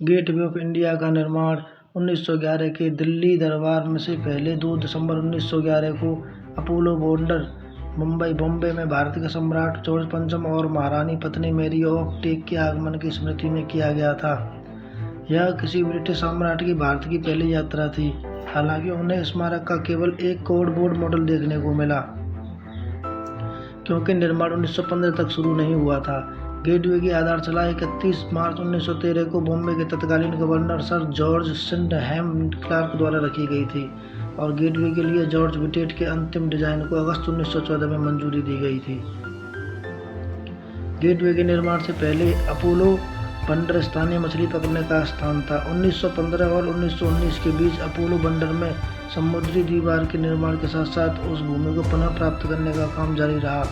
Gateway of India का निर्माण 1911 के दिल्ली दरबार से पहले 2 दिसंबर 1911 को अपोलो बॉर्डर, मुंबई बॉम्बे में भारत के सम्राट जॉर्ज पंचम और महारानी पत्नी मैरी ऑफ टेक के आगमन की स्मृति में किया गया था। यह किसी ब्रिटिश सम्राट की भारत की पहली यात्रा थी। हालांकि उन्हें स्मारक का केवल एक कोडबोर्ड मॉडल देखने को मिला, क्योंकि निर्माण 1915 तक शुरू नहीं हुआ था। गेटवे की आधारशिला 31 मार्च 1913 को बॉम्बे के तत्कालीन गवर्नर सर जॉर्ज सिंडहैम क्लार्क द्वारा रखी गई थी और गेटवे के लिए जॉर्ज विटेट के अंतिम डिजाइन को अगस्त 1914 में मंजूरी दी गई थी। गेटवे के निर्माण से पहले अपोलो बंदर स्थानीय मछली पकड़ने का स्थान था। 1915 और 1919 के बीच अपोलो बंदर में समुद्री दीवार के निर्माण के साथ साथ उस भूमि को पुनः प्राप्त करने का काम जारी रहा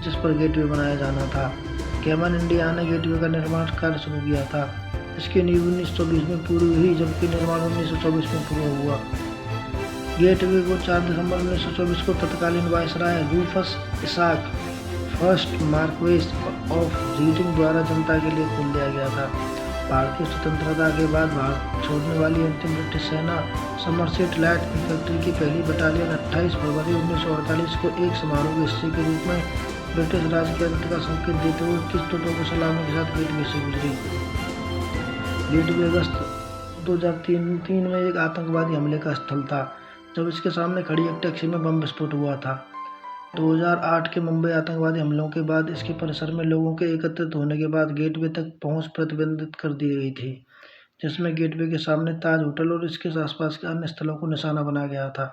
जिस पर गेटवे बनाया जाना था। कैमन इंडिया ने गेटवे का निर्माण कार्य शुरू किया था। इसकी नींव 1920 में पूरी हुई, जबकि निर्माण 1924 में पूरा हुआ। गेटवे को 4 दिसंबर 1924 को तत्कालीन viceroy Rufus Isaac First Marquess of Reading द्वारा जनता के लिए खोल दिया गया था। भारतीय स्वतंत्रता के बाद भारत छोड़ने वाली अंतिम ब्रिटिश सेना समरसेट लाइट इन्फेंट्री की पहली बटालियन 28 फरवरी 1948 को एक समारोह के हिस्से के रूप में ब्रिटिश राज के अंत का संकेत देते हुए 21 तोपों की सलामी के साथ गेटवे से गुजरी। गेटवे अगस्त 2003 में एक आतंकवादी हमले का स्थल था, जब इसके सामने खड़ी एक टैक्सी में बम विस्फोट हुआ था। 2008 के मुंबई आतंकवादी हमलों के बाद इसके परिसर में लोगों के एकत्रित होने के बाद गेटवे तक पहुंच प्रतिबंधित कर दी गई थी, जिसमें गेटवे के सामने ताज होटल और इसके आसपास के अन्य स्थलों को निशाना बनाया गया था।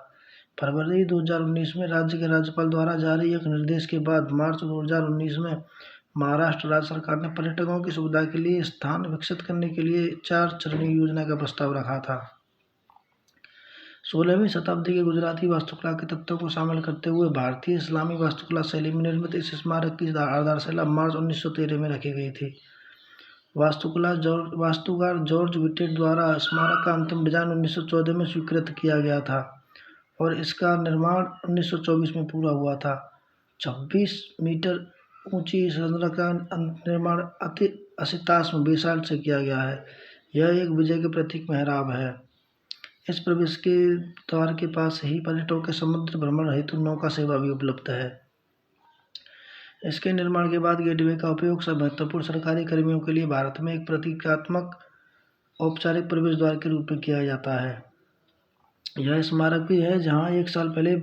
फरवरी 2019 में राज्य के राज्यपाल द्वारा जारी एक निर्देश के बाद मार्च 2019 में महाराष्ट्र राज्य सरकार ने पर्यटकों की सुविधा के लिए स्थान विकसित करने के लिए 4 चरणीय योजना का प्रस्ताव रखा था। 16वीं शताब्दी के गुजराती वास्तुकला के तत्वों को शामिल करते हुए भारतीय इस्लामी वास्तुकला शैली में निर्मित इस स्मारक की आधारशिला मार्च 1913 में रखी गई थी। वास्तुकार जॉर्ज विटेट द्वारा स्मारक का अंतिम डिजाइन 1914 में स्वीकृत किया गया था और इसका निर्माण 1924 में पूरा हुआ था। 26 मीटर ऊंची इस संरचना का निर्माण अति असिताश्म बेसाल्ट से किया गया है। यह एक विजय के प्रतीक मेहराब है। इस प्रवेश के द्वार के पास ही पर्यटकों के समुद्र भ्रमण हेतु नौका सेवा भी उपलब्ध है। इसके निर्माण के बाद गेटवे का उपयोग सब महत्वपूर्ण सरकारी कर्मियों के लिए भारत में एक प्रतीकात्मक औपचारिक प्रवेश द्वार के रूप में किया जाता है। यह स्मारक भी है जहां 1 साल पहले